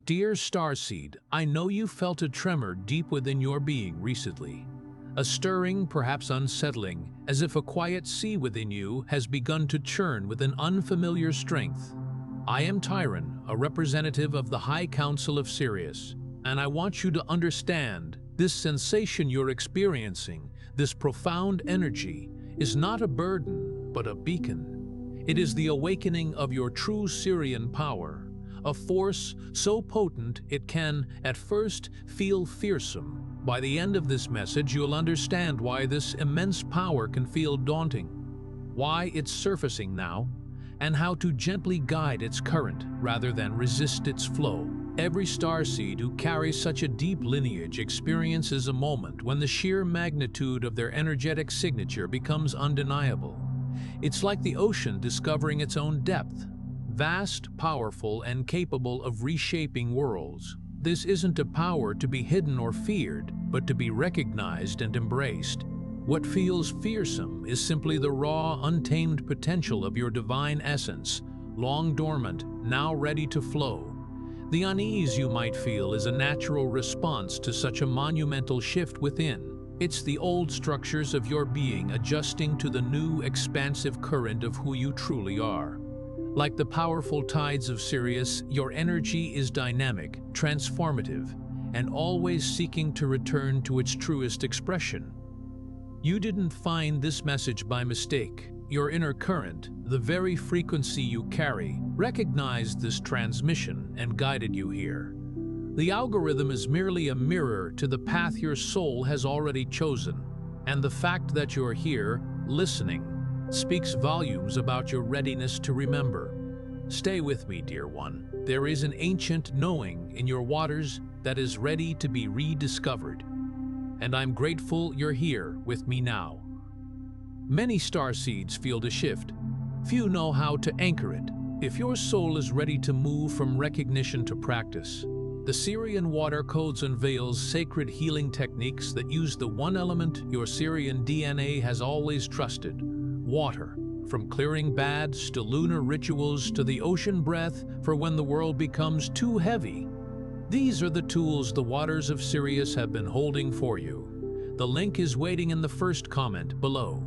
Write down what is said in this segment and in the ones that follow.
Dear Starseed, I know you felt a tremor deep within your being recently. A stirring, perhaps unsettling, as if a quiet sea within you has begun to churn with an unfamiliar strength. I am Tyron, a representative of the High Council of Sirius, and I want you to understand this sensation you're experiencing, this profound energy, is not a burden, but a beacon. It is the awakening of your true Sirian power, a force so potent it can, at first, feel fearsome. By the end of this message, you'll understand why this immense power can feel daunting, why it's surfacing now, and how to gently guide its current rather than resist its flow. Every starseed who carries such a deep lineage experiences a moment when the sheer magnitude of their energetic signature becomes undeniable. It's like the ocean discovering its own depth, vast, powerful, and capable of reshaping worlds. This isn't a power to be hidden or feared, but to be recognized and embraced. What feels fearsome is simply the raw, untamed potential of your divine essence, long dormant, now ready to flow. The unease you might feel is a natural response to such a monumental shift within. It's the old structures of your being adjusting to the new, expansive current of who you truly are. Like the powerful tides of Sirius, your energy is dynamic, transformative, and always seeking to return to its truest expression. You didn't find this message by mistake. Your inner current, the very frequency you carry, recognized this transmission and guided you here. The algorithm is merely a mirror to the path your soul has already chosen, and the fact that you're here, listening, speaks volumes about your readiness to remember. Stay with me, dear one. There is an ancient knowing in your waters that is ready to be rediscovered, and I'm grateful you're here with me now. Many starseeds feel the shift. Few know how to anchor it. If your soul is ready to move from recognition to practice, the Sirian water codes unveils sacred healing techniques that use the one element your Sirian DNA has always trusted: water. From clearing bads to lunar rituals to the ocean breath for when the world becomes too heavy. These are the tools the waters of Sirius have been holding for you. The link is waiting in the first comment below,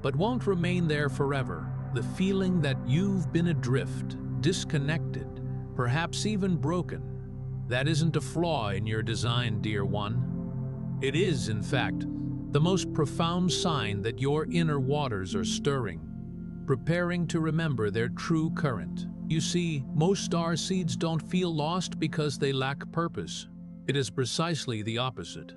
but won't remain there forever. The feeling that you've been adrift, disconnected, perhaps even broken, that isn't a flaw in your design, dear one. It is, in fact, the most profound sign that your inner waters are stirring, preparing to remember their true current. You see, most starseeds don't feel lost because they lack purpose. It is precisely the opposite.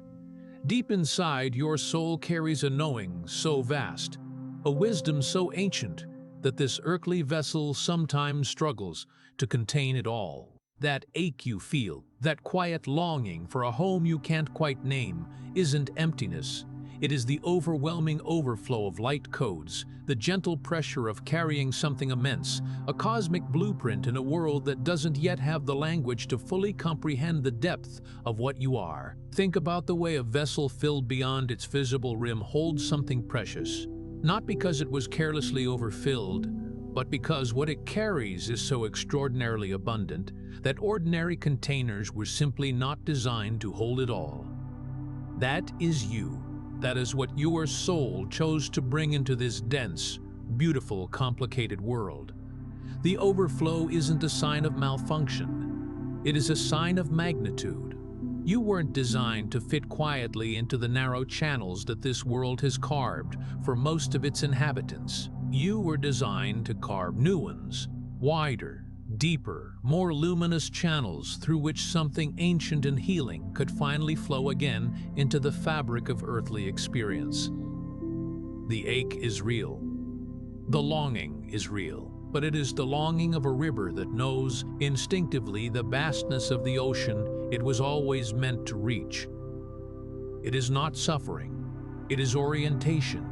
Deep inside, your soul carries a knowing so vast, a wisdom so ancient, that this earthly vessel sometimes struggles to contain it all. That ache you feel, that quiet longing for a home you can't quite name, isn't emptiness. It is the overwhelming overflow of light codes, the gentle pressure of carrying something immense, a cosmic blueprint in a world that doesn't yet have the language to fully comprehend the depth of what you are. Think about the way a vessel filled beyond its visible rim holds something precious, not because it was carelessly overfilled, but because what it carries is so extraordinarily abundant that ordinary containers were simply not designed to hold it all. That is you. That is what your soul chose to bring into this dense, beautiful, complicated world. The overflow isn't a sign of malfunction. It is a sign of magnitude. You weren't designed to fit quietly into the narrow channels that this world has carved for most of its inhabitants. You were designed to carve new ones, wider, deeper, more luminous channels through which something ancient and healing could finally flow again into the fabric of earthly experience. The ache is real. The longing is real, but it is the longing of a river that knows instinctively the vastness of the ocean it was always meant to reach. It is not suffering. It is orientation.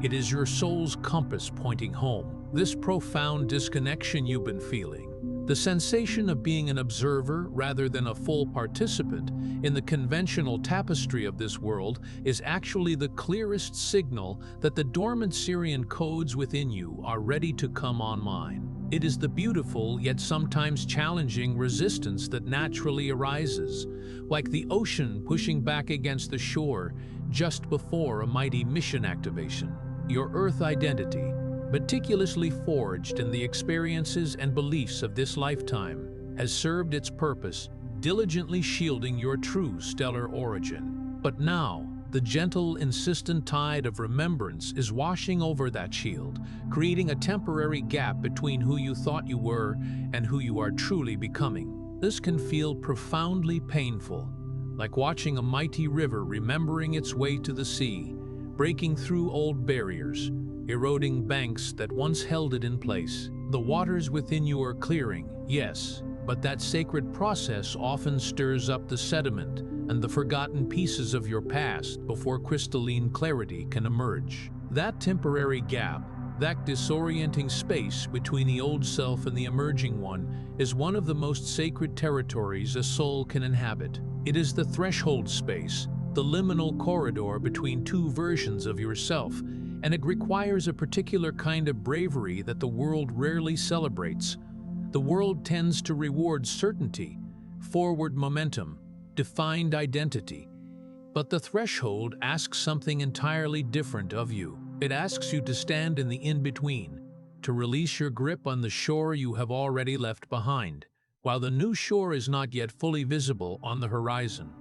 It is your soul's compass pointing home. This profound disconnection you've been feeling, the sensation of being an observer rather than a full participant in the conventional tapestry of this world, is actually the clearest signal that the dormant Sirian codes within you are ready to come online. It is the beautiful yet sometimes challenging resistance that naturally arises, like the ocean pushing back against the shore just before a mighty mission activation. Your Earth identity, meticulously forged in the experiences and beliefs of this lifetime, has served its purpose, diligently shielding your true stellar origin. But now, the gentle, insistent tide of remembrance is washing over that shield, creating a temporary gap between who you thought you were and who you are truly becoming. This can feel profoundly painful, like watching a mighty river remembering its way to the sea, breaking through old barriers, eroding banks that once held it in place. The waters within you are clearing, yes, but that sacred process often stirs up the sediment and the forgotten pieces of your past before crystalline clarity can emerge. That temporary gap, that disorienting space between the old self and the emerging one, is one of the most sacred territories a soul can inhabit. It is the threshold space, the liminal corridor between two versions of yourself, and it requires a particular kind of bravery that the world rarely celebrates. The world tends to reward certainty, forward momentum, defined identity. But the threshold asks something entirely different of you. It asks you to stand in the in-between, to release your grip on the shore you have already left behind, while the new shore is not yet fully visible on the horizon.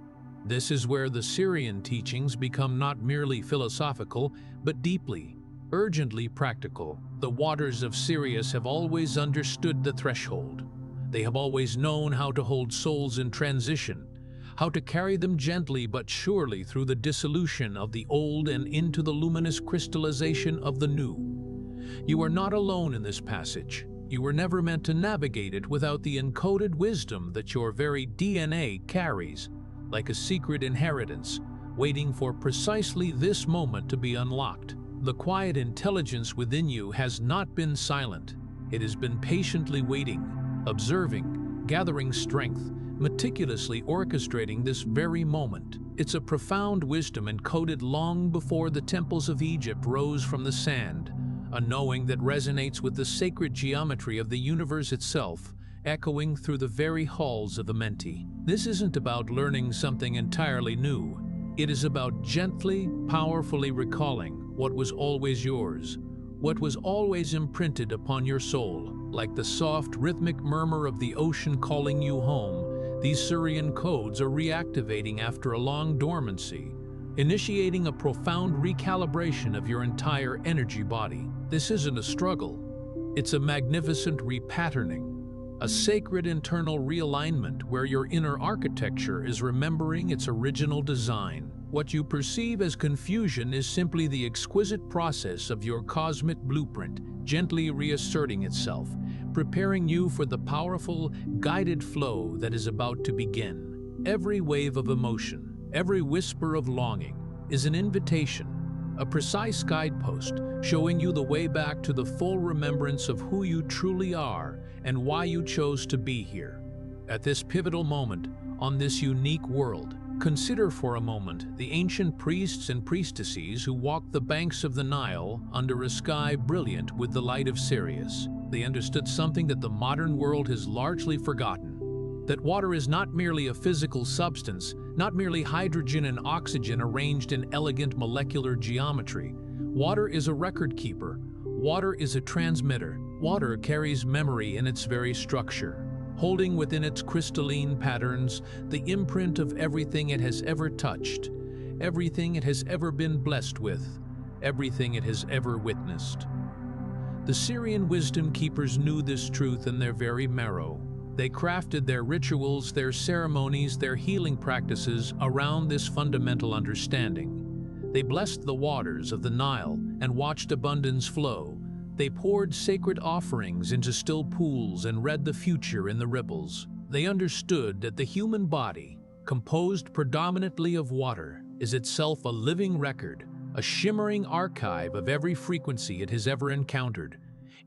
This is where the Sirian teachings become not merely philosophical, but deeply, urgently practical. The waters of Sirius have always understood the threshold. They have always known how to hold souls in transition, how to carry them gently but surely through the dissolution of the old and into the luminous crystallization of the new. You are not alone in this passage. You were never meant to navigate it without the encoded wisdom that your very DNA carries, like a secret inheritance, waiting for precisely this moment to be unlocked. The quiet intelligence within you has not been silent. It has been patiently waiting, observing, gathering strength, meticulously orchestrating this very moment. It's a profound wisdom encoded long before the temples of Egypt rose from the sand, a knowing that resonates with the sacred geometry of the universe itself, echoing through the very halls of the Menti. This isn't about learning something entirely new. It is about gently, powerfully recalling what was always yours, what was always imprinted upon your soul. Like the soft, rhythmic murmur of the ocean calling you home, these Sirian codes are reactivating after a long dormancy, initiating a profound recalibration of your entire energy body. This isn't a struggle. It's a magnificent repatterning, a sacred internal realignment where your inner architecture is remembering its original design. What you perceive as confusion is simply the exquisite process of your cosmic blueprint gently reasserting itself, preparing you for the powerful, guided flow that is about to begin. Every wave of emotion, every whisper of longing is an invitation, a precise guidepost showing you the way back to the full remembrance of who you truly are and why you chose to be here. At this pivotal moment, on this unique world, consider for a moment the ancient priests and priestesses who walked the banks of the Nile under a sky brilliant with the light of Sirius. They understood something that the modern world has largely forgotten: that water is not merely a physical substance, not merely hydrogen and oxygen arranged in elegant molecular geometry. Water is a record keeper. Water is a transmitter. Water carries memory in its very structure, holding within its crystalline patterns the imprint of everything it has ever touched, everything it has ever been blessed with, everything it has ever witnessed. The Sirian wisdom keepers knew this truth in their very marrow. They crafted their rituals, their ceremonies, their healing practices around this fundamental understanding. They blessed the waters of the Nile and watched abundance flow. They poured sacred offerings into still pools and read the future in the ripples. They understood that the human body, composed predominantly of water, is itself a living record, a shimmering archive of every frequency it has ever encountered,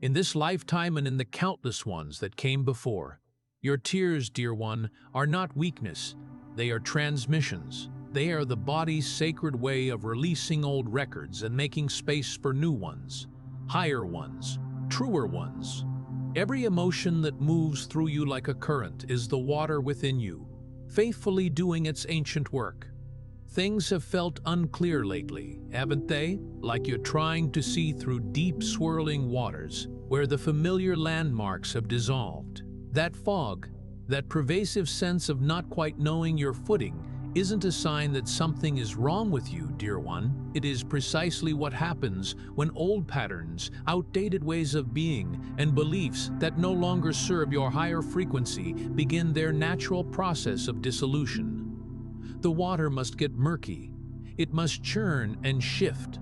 in this lifetime and in the countless ones that came before. Your tears, dear one, are not weakness. They are transmissions. They are the body's sacred way of releasing old records and making space for new ones. Higher ones, truer ones. Every emotion that moves through you like a current is the water within you, faithfully doing its ancient work. Things have felt unclear lately, haven't they? Like you're trying to see through deep swirling waters where the familiar landmarks have dissolved. That fog, that pervasive sense of not quite knowing your footing, isn't a sign that something is wrong with you, dear one. It is precisely what happens when old patterns, outdated ways of being, and beliefs that no longer serve your higher frequency begin their natural process of dissolution. The water must get murky. It must churn and shift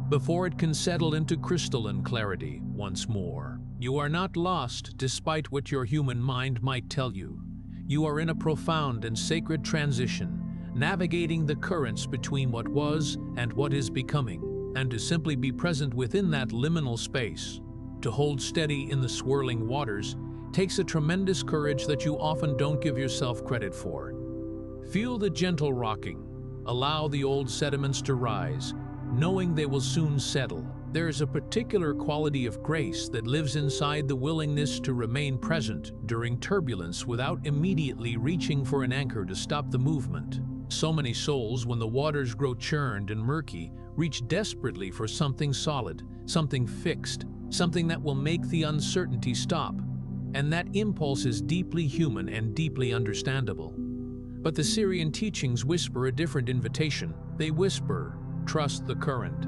before it can settle into crystalline clarity once more. You are not lost despite what your human mind might tell you. You are in a profound and sacred transition, navigating the currents between what was and what is becoming, and to simply be present within that liminal space, to hold steady in the swirling waters, takes a tremendous courage that you often don't give yourself credit for. Feel the gentle rocking. Allow the old sediments to rise, knowing they will soon settle. There is a particular quality of grace that lives inside the willingness to remain present during turbulence without immediately reaching for an anchor to stop the movement. So many souls, when the waters grow churned and murky, reach desperately for something solid, something fixed, something that will make the uncertainty stop. And that impulse is deeply human and deeply understandable. But the Sirian teachings whisper a different invitation. They whisper, trust the current.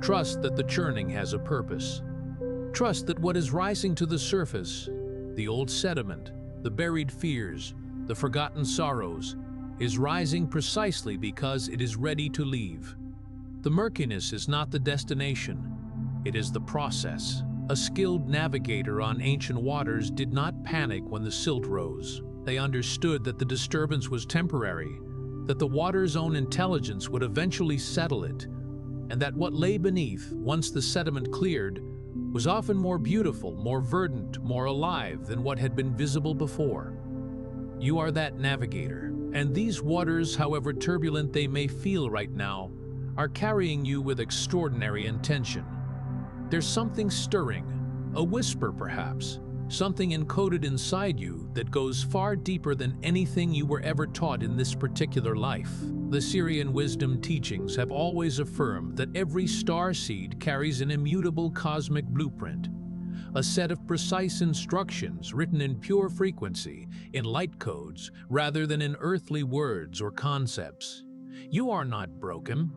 Trust that the churning has a purpose. Trust that what is rising to the surface, the old sediment, the buried fears, the forgotten sorrows, is rising precisely because it is ready to leave. The murkiness is not the destination, it is the process. A skilled navigator on ancient waters did not panic when the silt rose. They understood that the disturbance was temporary, that the water's own intelligence would eventually settle it, and that what lay beneath, once the sediment cleared, was often more beautiful, more verdant, more alive than what had been visible before. You are that navigator, and these waters, however turbulent they may feel right now, are carrying you with extraordinary intention. There's something stirring, a whisper perhaps, something encoded inside you that goes far deeper than anything you were ever taught in this particular life. The Sirian wisdom teachings have always affirmed that every starseed carries an immutable cosmic blueprint, a set of precise instructions written in pure frequency, in light codes, rather than in earthly words or concepts. You are not broken,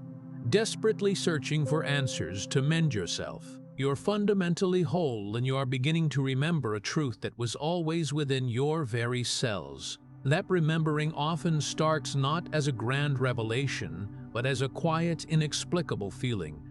desperately searching for answers to mend yourself. You're fundamentally whole, and you are beginning to remember a truth that was always within your very cells. That remembering often starts not as a grand revelation, but as a quiet, inexplicable feeling.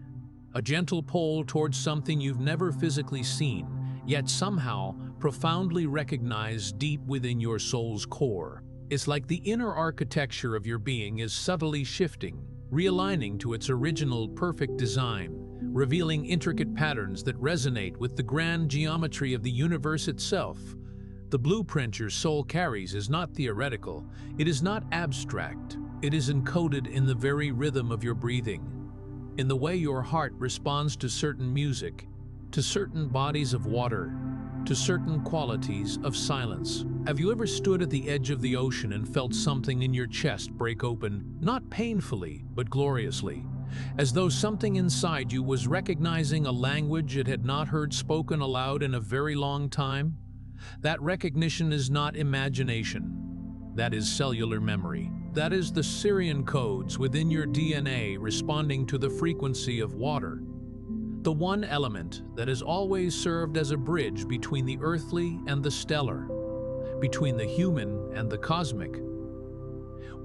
A gentle pull towards something you've never physically seen, yet somehow profoundly recognized deep within your soul's core. It's like the inner architecture of your being is subtly shifting, realigning to its original perfect design, revealing intricate patterns that resonate with the grand geometry of the universe itself. The blueprint your soul carries is not theoretical, it is not abstract, it is encoded in the very rhythm of your breathing, in the way your heart responds to certain music, to certain bodies of water, to certain qualities of silence. Have you ever stood at the edge of the ocean and felt something in your chest break open, not painfully, but gloriously, as though something inside you was recognizing a language it had not heard spoken aloud in a very long time? That recognition is not imagination. That is cellular memory. That is the Sirian codes within your DNA responding to the frequency of water. The one element that has always served as a bridge between the earthly and the stellar, between the human and the cosmic.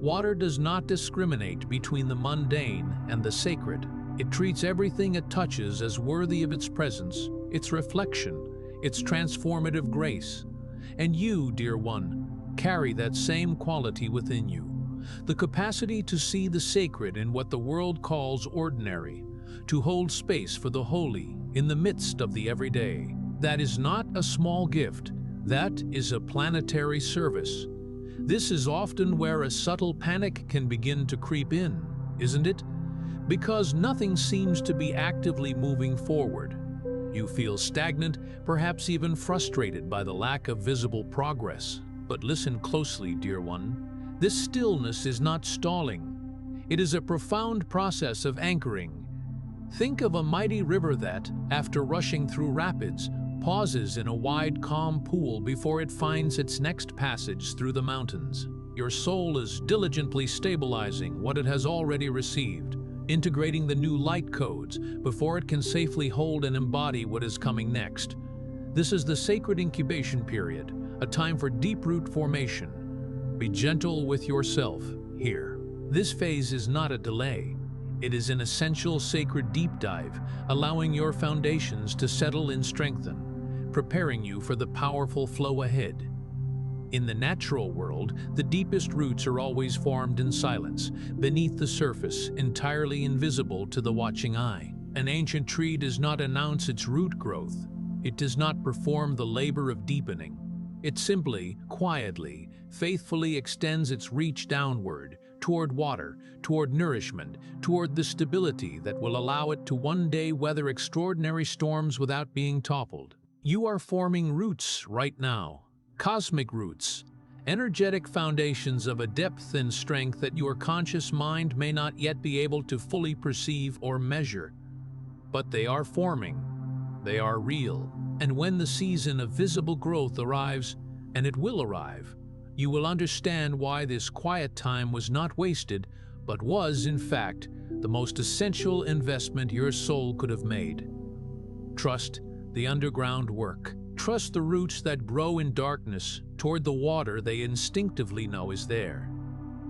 Water does not discriminate between the mundane and the sacred. It treats everything it touches as worthy of its presence, its reflection, its transformative grace. And you, dear one, carry that same quality within you. The capacity to see the sacred in what the world calls ordinary, to hold space for the holy in the midst of the everyday. That is not a small gift, that is a planetary service. This is often where a subtle panic can begin to creep in, isn't it? Because nothing seems to be actively moving forward. You feel stagnant, perhaps even frustrated by the lack of visible progress. But listen closely, dear one. This stillness is not stalling. It is a profound process of anchoring. Think of a mighty river that, after rushing through rapids, pauses in a wide, calm pool before it finds its next passage through the mountains. Your soul is diligently stabilizing what it has already received, integrating the new light codes before it can safely hold and embody what is coming next. This is the sacred incubation period, a time for deep root formation. Be gentle with yourself here. This phase is not a delay. It is an essential sacred deep dive, allowing your foundations to settle and strengthen, preparing you for the powerful flow ahead. In the natural world, the deepest roots are always formed in silence, beneath the surface, entirely invisible to the watching eye. An ancient tree does not announce its root growth. It does not perform the labor of deepening. It simply, quietly, faithfully extends its reach downward, toward water, toward nourishment, toward the stability that will allow it to one day weather extraordinary storms without being toppled. You are forming roots right now. Cosmic roots, energetic foundations of a depth and strength that your conscious mind may not yet be able to fully perceive or measure. But they are forming, they are real, and when the season of visible growth arrives, and it will arrive, you will understand why this quiet time was not wasted, but was, in fact, the most essential investment your soul could have made. Trust the underground work. Trust the roots that grow in darkness toward the water they instinctively know is there.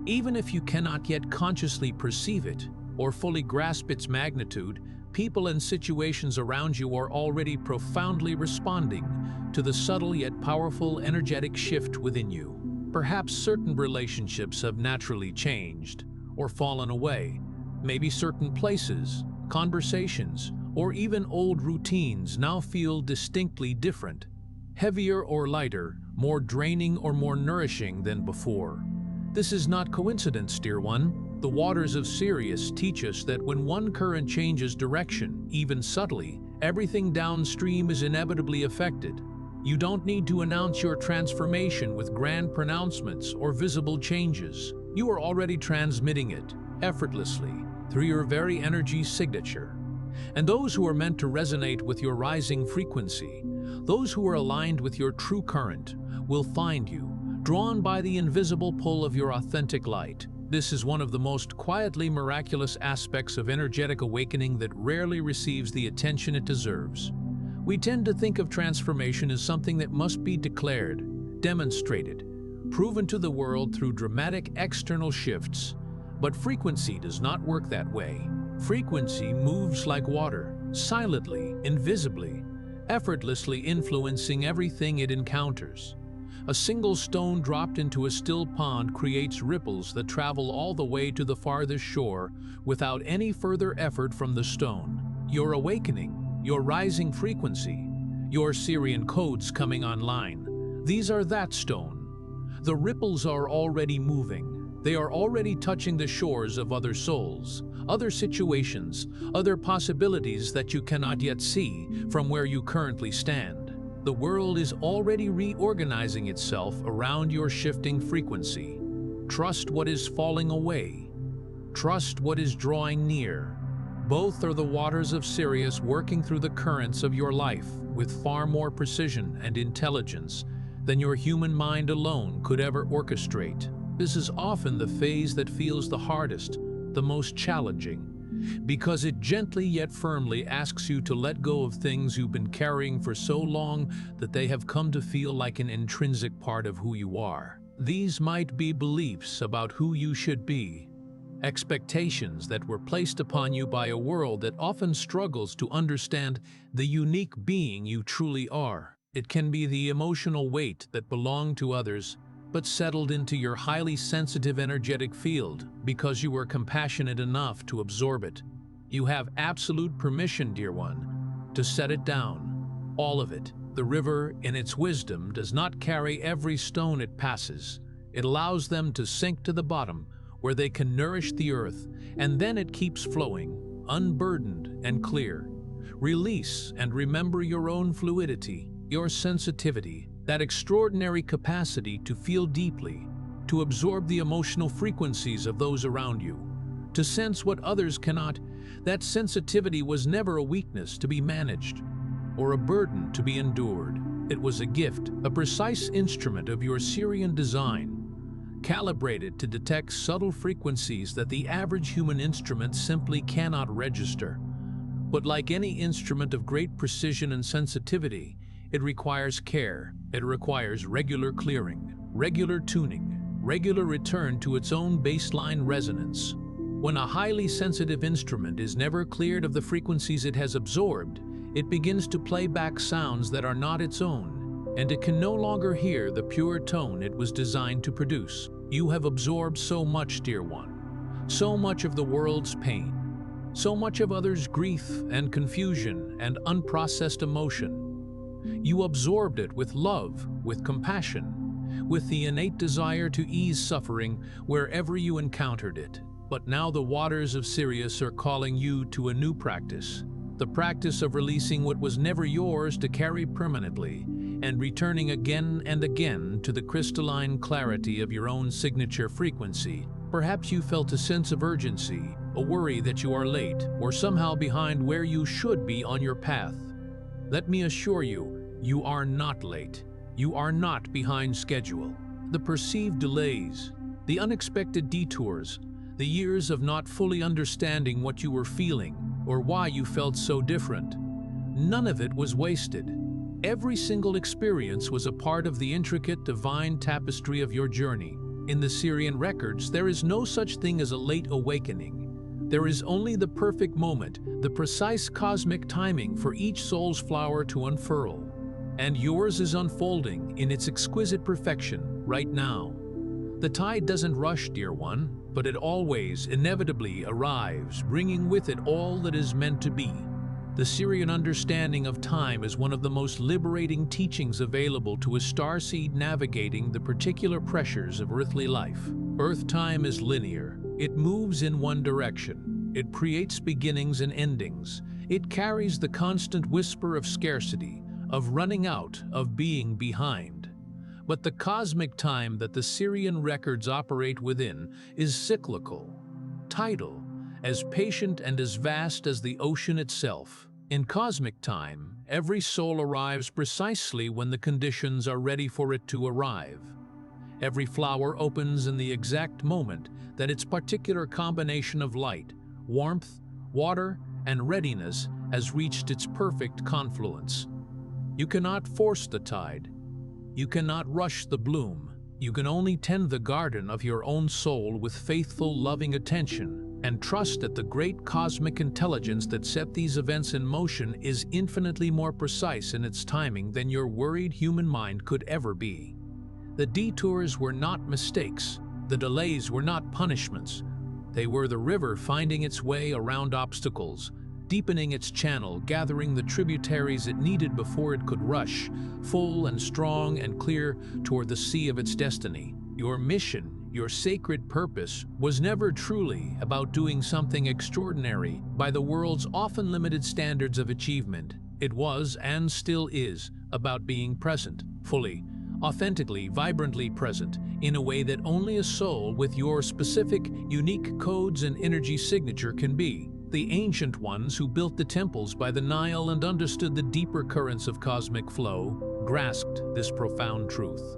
Even if you cannot yet consciously perceive it or fully grasp its magnitude, people and situations around you are already profoundly responding to the subtle yet powerful energetic shift within you. Perhaps certain relationships have naturally changed or fallen away. Maybe certain places, conversations, or even old routines now feel distinctly different, heavier or lighter, more draining or more nourishing than before. This is not coincidence, dear one. The waters of Sirius teach us that when one current changes direction, even subtly, everything downstream is inevitably affected. You don't need to announce your transformation with grand pronouncements or visible changes. You are already transmitting it, effortlessly, through your very energy signature. And those who are meant to resonate with your rising frequency, those who are aligned with your true current, will find you, drawn by the invisible pull of your authentic light. This is one of the most quietly miraculous aspects of energetic awakening that rarely receives the attention it deserves. We tend to think of transformation as something that must be declared, demonstrated, proven to the world through dramatic external shifts. But frequency does not work that way. Frequency moves like water, silently, invisibly, effortlessly influencing everything it encounters. A single stone dropped into a still pond creates ripples that travel all the way to the farthest shore without any further effort from the stone. Your awakening, your rising frequency, your Sirian codes coming online, these are that stone. The ripples are already moving. They are already touching the shores of other souls, other situations, other possibilities that you cannot yet see from where you currently stand. The world is already reorganizing itself around your shifting frequency. Trust what is falling away. Trust what is drawing near. Both are the waters of Sirius working through the currents of your life with far more precision and intelligence than your human mind alone could ever orchestrate. This is often the phase that feels the hardest, the most challenging, because it gently yet firmly asks you to let go of things you've been carrying for so long that they have come to feel like an intrinsic part of who you are. These might be beliefs about who you should be, expectations that were placed upon you by a world that often struggles to understand the unique being you truly are. It can be the emotional weight that belonged to others, but settled into your highly sensitive energetic field because you were compassionate enough to absorb it. You have absolute permission, dear one, to set it down, all of it. The river, in its wisdom, does not carry every stone it passes. It allows them to sink to the bottom, where they can nourish the earth, and then it keeps flowing, unburdened and clear, Release and remember your own fluidity, your sensitivity, that extraordinary capacity to feel deeply, to absorb the emotional frequencies of those around you, to sense what others cannot. That sensitivity was never a weakness to be managed or a burden to be endured. It was a gift, a precise instrument of your Sirian design, calibrated to detect subtle frequencies that the average human instrument simply cannot register. But like any instrument of great precision and sensitivity, it requires care. It requires regular clearing, regular tuning, regular return to its own baseline resonance. When a highly sensitive instrument is never cleared of the frequencies it has absorbed, it begins to play back sounds that are not its own, and it can no longer hear the pure tone it was designed to produce. You have absorbed so much, dear one, so much of the world's pain, so much of others' grief and confusion and unprocessed emotion. You absorbed it with love, with compassion, with the innate desire to ease suffering wherever you encountered it. But now the waters of Sirius are calling you to a new practice, the practice of releasing what was never yours to carry permanently, and returning again and again to the crystalline clarity of your own signature frequency. Perhaps you felt a sense of urgency, a worry that you are late, or somehow behind where you should be on your path. Let me assure you, you are not late. You are not behind schedule. The perceived delays, the unexpected detours, the years of not fully understanding what you were feeling or why you felt so different, none of it was wasted. Every single experience was a part of the intricate divine tapestry of your journey. In the Sirian records, there is no such thing as a late awakening. There is only the perfect moment, the precise cosmic timing for each soul's flower to unfurl. And yours is unfolding in its exquisite perfection right now. The tide doesn't rush, dear one, but it always, inevitably arrives, bringing with it all that is meant to be. The Sirian understanding of time is one of the most liberating teachings available to a starseed navigating the particular pressures of earthly life. Earth time is linear. It moves in one direction. It creates beginnings and endings. It carries the constant whisper of scarcity, of running out, of being behind. But the cosmic time that the Sirian records operate within is cyclical, tidal, as patient and as vast as the ocean itself. In cosmic time, every soul arrives precisely when the conditions are ready for it to arrive. Every flower opens in the exact moment that its particular combination of light, warmth, water, and readiness has reached its perfect confluence. You cannot force the tide. You cannot rush the bloom. You can only tend the garden of your own soul with faithful, loving attention, and trust that the great cosmic intelligence that set these events in motion is infinitely more precise in its timing than your worried human mind could ever be. The detours were not mistakes. The delays were not punishments. They were the river finding its way around obstacles, deepening its channel, gathering the tributaries it needed before it could rush, full and strong and clear, toward the sea of its destiny. Your mission, your sacred purpose, was never truly about doing something extraordinary by the world's often limited standards of achievement. It was, and still is, about being present, fully, authentically, vibrantly present, in a way that only a soul with your specific, unique codes and energy signature can be. The ancient ones who built the temples by the Nile and understood the deeper currents of cosmic flow grasped this profound truth.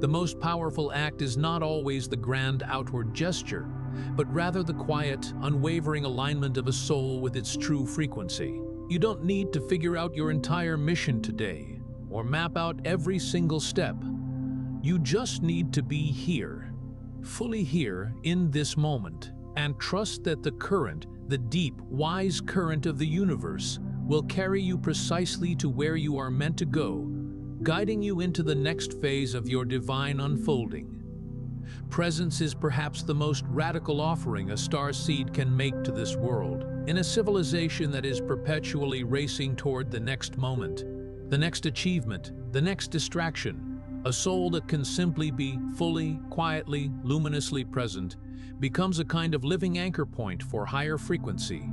The most powerful act is not always the grand outward gesture, but rather the quiet, unwavering alignment of a soul with its true frequency. You don't need to figure out your entire mission today, or map out every single step. You just need to be here, fully here in this moment, and trust that the current, the deep, wise current of the universe, will carry you precisely to where you are meant to go, guiding you into the next phase of your divine unfolding. Presence is perhaps the most radical offering a starseed can make to this world. In a civilization that is perpetually racing toward the next moment, the next achievement, the next distraction, a soul that can simply be fully, quietly, luminously present becomes a kind of living anchor point for higher frequency.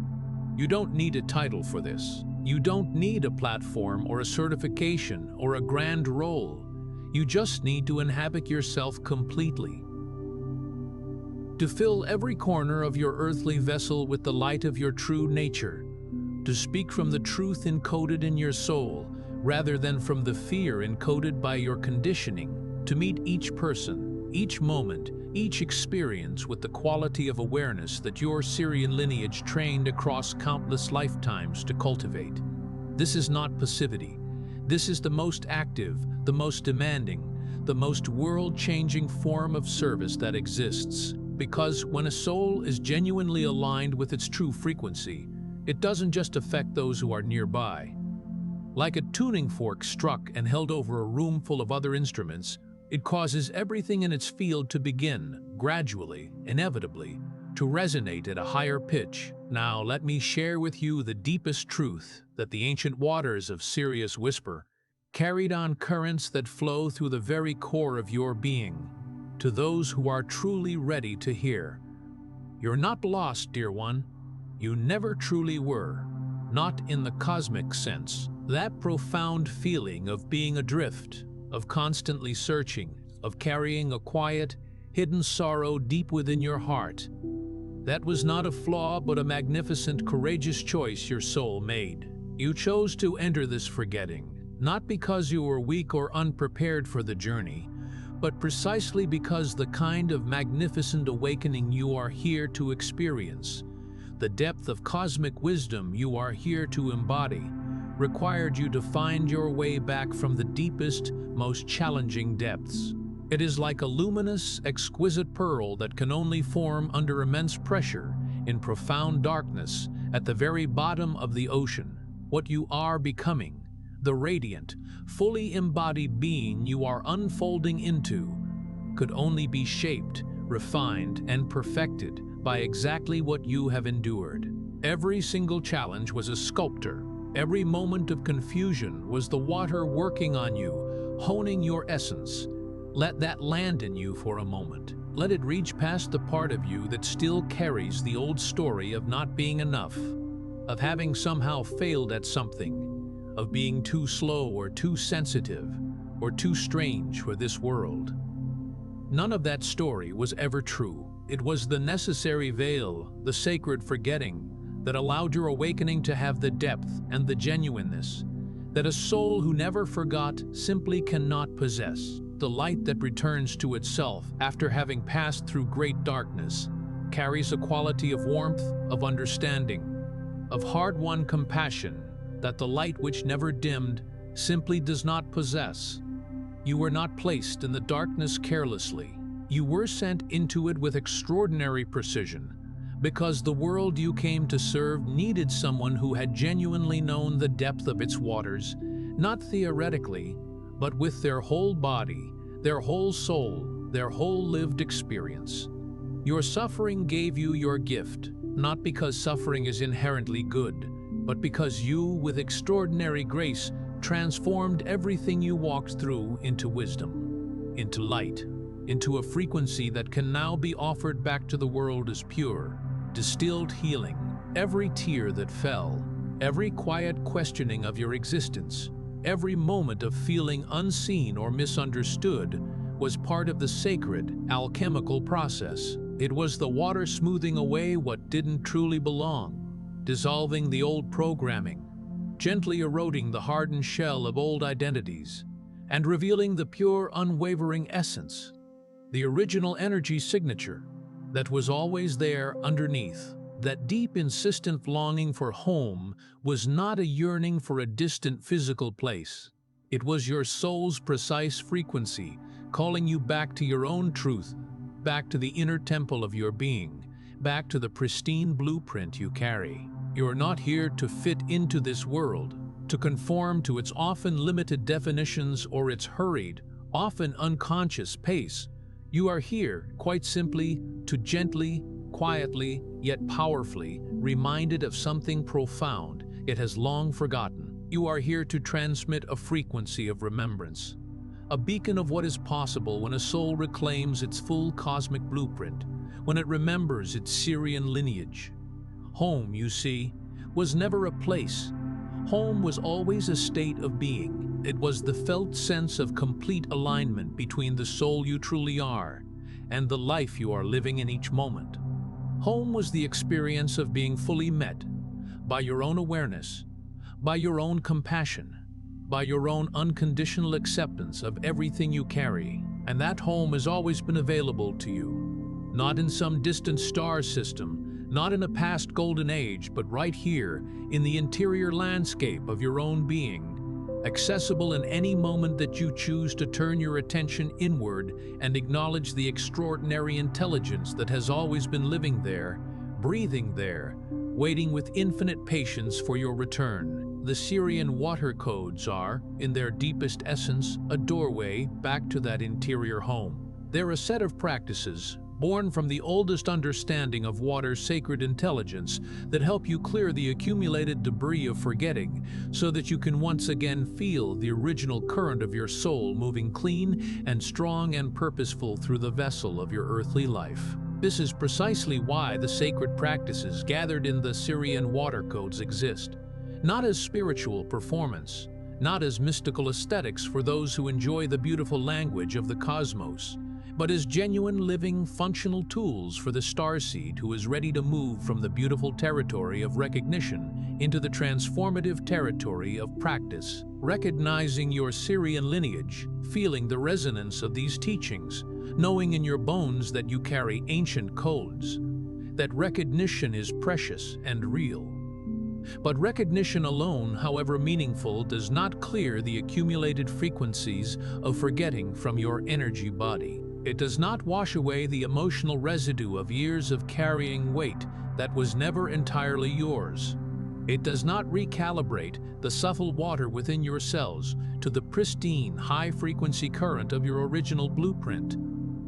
You don't need a title for this. You don't need a platform or a certification or a grand role. You just need to inhabit yourself completely. To fill every corner of your earthly vessel with the light of your true nature. To speak from the truth encoded in your soul, rather than from the fear encoded by your conditioning. To meet each person, each moment, each experience with the quality of awareness that your Sirian lineage trained across countless lifetimes to cultivate. This is not passivity. This is the most active, the most demanding, the most world-changing form of service that exists. Because when a soul is genuinely aligned with its true frequency, it doesn't just affect those who are nearby. Like a tuning fork struck and held over a room full of other instruments, it causes everything in its field to begin, gradually, inevitably, to resonate at a higher pitch. Now let me share with you the deepest truth that the ancient waters of Sirius whisper, carried on currents that flow through the very core of your being, to those who are truly ready to hear. You're not lost, dear one. You never truly were, not in the cosmic sense. That profound feeling of being adrift, of constantly searching, of carrying a quiet, hidden sorrow deep within your heart. That was not a flaw, but a magnificent, courageous choice your soul made. You chose to enter this forgetting, not because you were weak or unprepared for the journey, but precisely because the kind of magnificent awakening you are here to experience, the depth of cosmic wisdom you are here to embody, required you to find your way back from the deepest, most challenging depths. It is like a luminous, exquisite pearl that can only form under immense pressure, in profound darkness, at the very bottom of the ocean. What you are becoming, the radiant, fully embodied being you are unfolding into, could only be shaped, refined, and perfected by exactly what you have endured. Every single challenge was a sculptor. Every moment of confusion was the water working on you, honing your essence. Let that land in you for a moment. Let it reach past the part of you that still carries the old story of not being enough, of having somehow failed at something, of being too slow or too sensitive or too strange for this world. None of that story was ever true. It was the necessary veil, the sacred forgetting, that allowed your awakening to have the depth and the genuineness that a soul who never forgot simply cannot possess. The light that returns to itself after having passed through great darkness carries a quality of warmth, of understanding, of hard-won compassion that the light which never dimmed simply does not possess. You were not placed in the darkness carelessly. You were sent into it with extraordinary precision, because the world you came to serve needed someone who had genuinely known the depth of its waters, not theoretically, but with their whole body, their whole soul, their whole lived experience. Your suffering gave you your gift, not because suffering is inherently good, but because you, with extraordinary grace, transformed everything you walked through into wisdom, into light, into a frequency that can now be offered back to the world as pure, distilled healing. Every tear that fell, every quiet questioning of your existence, every moment of feeling unseen or misunderstood was part of the sacred, alchemical process. It was the water smoothing away what didn't truly belong, dissolving the old programming, gently eroding the hardened shell of old identities, and revealing the pure, unwavering essence, the original energy signature that was always there underneath. That deep, insistent longing for home was not a yearning for a distant physical place. It was your soul's precise frequency, calling you back to your own truth, back to the inner temple of your being, back to the pristine blueprint you carry. You are not here to fit into this world, to conform to its often limited definitions or its hurried, often unconscious pace. You are here, quite simply, to gently, quietly, yet powerfully, reminded of something profound it has long forgotten. You are here to transmit a frequency of remembrance, a beacon of what is possible when a soul reclaims its full cosmic blueprint, when it remembers its Sirian lineage. Home, you see, was never a place. Home was always a state of being. It was the felt sense of complete alignment between the soul you truly are and the life you are living in each moment. Home was the experience of being fully met by your own awareness, by your own compassion, by your own unconditional acceptance of everything you carry. And that home has always been available to you. Not in some distant star system, not in a past golden age, but right here in the interior landscape of your own being, accessible in any moment that you choose to turn your attention inward and acknowledge the extraordinary intelligence that has always been living there, breathing there, waiting with infinite patience for your return. The Sirian water codes are, in their deepest essence, a doorway back to that interior home. They're a set of practices born from the oldest understanding of water's sacred intelligence that help you clear the accumulated debris of forgetting so that you can once again feel the original current of your soul moving clean and strong and purposeful through the vessel of your earthly life. This is precisely why the sacred practices gathered in the Sirian water codes exist. Not as spiritual performance, not as mystical aesthetics for those who enjoy the beautiful language of the cosmos, but as genuine, living, functional tools for the starseed who is ready to move from the beautiful territory of recognition into the transformative territory of practice. Recognizing your Sirian lineage, feeling the resonance of these teachings, knowing in your bones that you carry ancient codes, that recognition is precious and real. But recognition alone, however meaningful, does not clear the accumulated frequencies of forgetting from your energy body. It does not wash away the emotional residue of years of carrying weight that was never entirely yours. It does not recalibrate the subtle water within your cells to the pristine, high-frequency current of your original blueprint.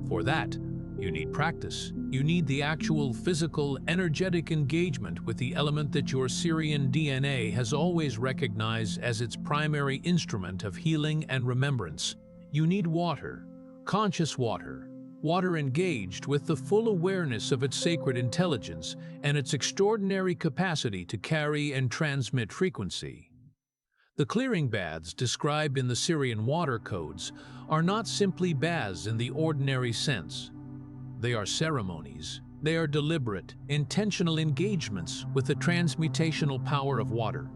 For that, you need practice. You need the actual physical, energetic engagement with the element that your Sirian DNA has always recognized as its primary instrument of healing and remembrance. You need water. Conscious water, water engaged with the full awareness of its sacred intelligence and its extraordinary capacity to carry and transmit frequency. The clearing baths described in the Sirian water codes are not simply baths in the ordinary sense. They are ceremonies. They are deliberate, intentional engagements with the transmutational power of water,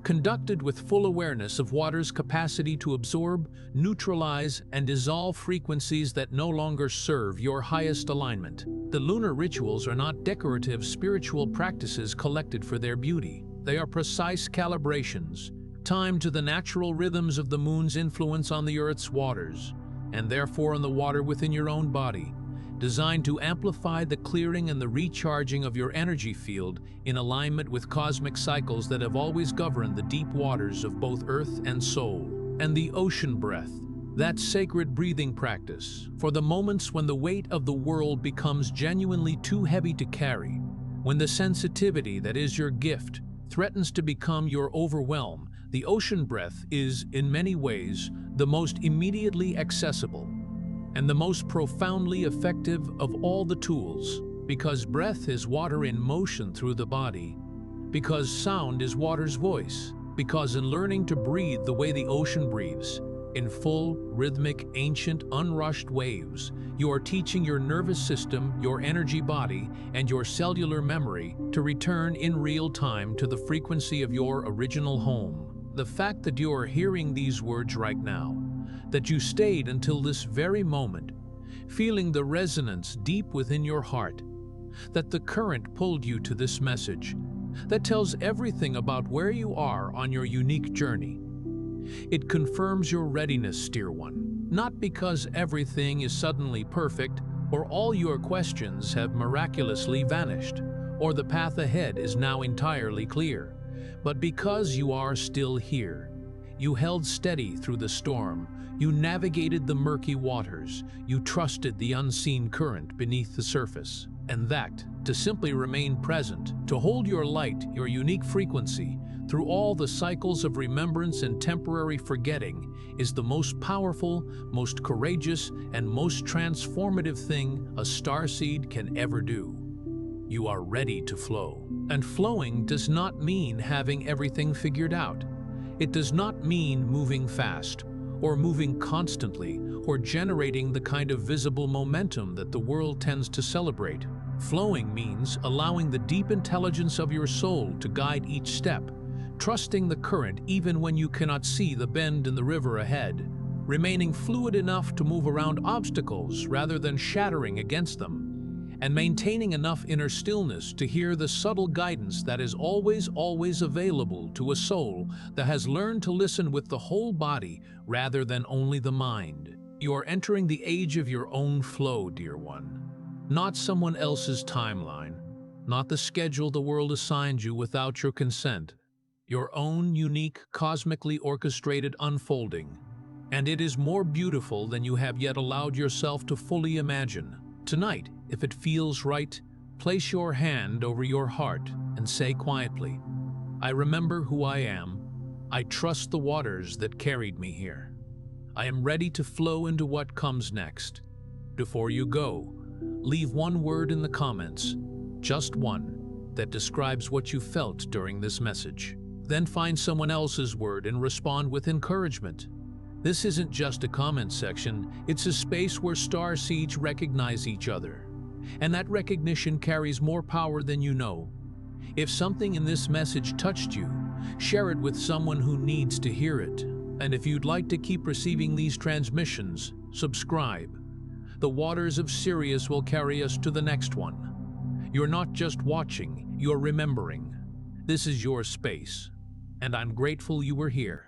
conducted with full awareness of water's capacity to absorb, neutralize, and dissolve frequencies that no longer serve your highest alignment. The lunar rituals are not decorative spiritual practices collected for their beauty. They are precise calibrations, timed to the natural rhythms of the moon's influence on the Earth's waters, and therefore on the water within your own body, designed to amplify the clearing and the recharging of your energy field in alignment with cosmic cycles that have always governed the deep waters of both earth and soul. And the ocean breath, that sacred breathing practice, for the moments when the weight of the world becomes genuinely too heavy to carry, when the sensitivity that is your gift threatens to become your overwhelm, the ocean breath is, in many ways, the most immediately accessible and the most profoundly effective of all the tools, because breath is water in motion through the body, because sound is water's voice, because in learning to breathe the way the ocean breathes, in full, rhythmic, ancient, unrushed waves, you are teaching your nervous system, your energy body, and your cellular memory to return in real time to the frequency of your original home. The fact that you are hearing these words right now, that you stayed until this very moment, feeling the resonance deep within your heart, that the current pulled you to this message, that tells everything about where you are on your unique journey. It confirms your readiness, dear one, not because everything is suddenly perfect or all your questions have miraculously vanished or the path ahead is now entirely clear, but because you are still here. You held steady through the storm. You navigated the murky waters. You trusted the unseen current beneath the surface. And that, to simply remain present, to hold your light, your unique frequency, through all the cycles of remembrance and temporary forgetting, is the most powerful, most courageous, and most transformative thing a starseed can ever do. You are ready to flow. And flowing does not mean having everything figured out. It does not mean moving fast, or moving constantly, or generating the kind of visible momentum that the world tends to celebrate. Flowing means allowing the deep intelligence of your soul to guide each step, trusting the current even when you cannot see the bend in the river ahead, remaining fluid enough to move around obstacles rather than shattering against them, and maintaining enough inner stillness to hear the subtle guidance that is always available to a soul that has learned to listen with the whole body rather than only the mind. You are entering the age of your own flow, dear one. Not someone else's timeline, not the schedule the world assigned you without your consent. Your own unique, cosmically orchestrated unfolding. And it is more beautiful than you have yet allowed yourself to fully imagine. Tonight, if it feels right, place your hand over your heart and say quietly, I remember who I am. I trust the waters that carried me here. I am ready to flow into what comes next. Before you go, leave one word in the comments, just one, that describes what you felt during this message. Then find someone else's word and respond with encouragement. This isn't just a comment section, it's a space where starseeds recognize each other. And that recognition carries more power than you know. If something in this message touched you, share it with someone who needs to hear it. And if you'd like to keep receiving these transmissions, subscribe. The waters of Sirius will carry us to the next one. You're not just watching, you're remembering. This is your space, and I'm grateful you were here.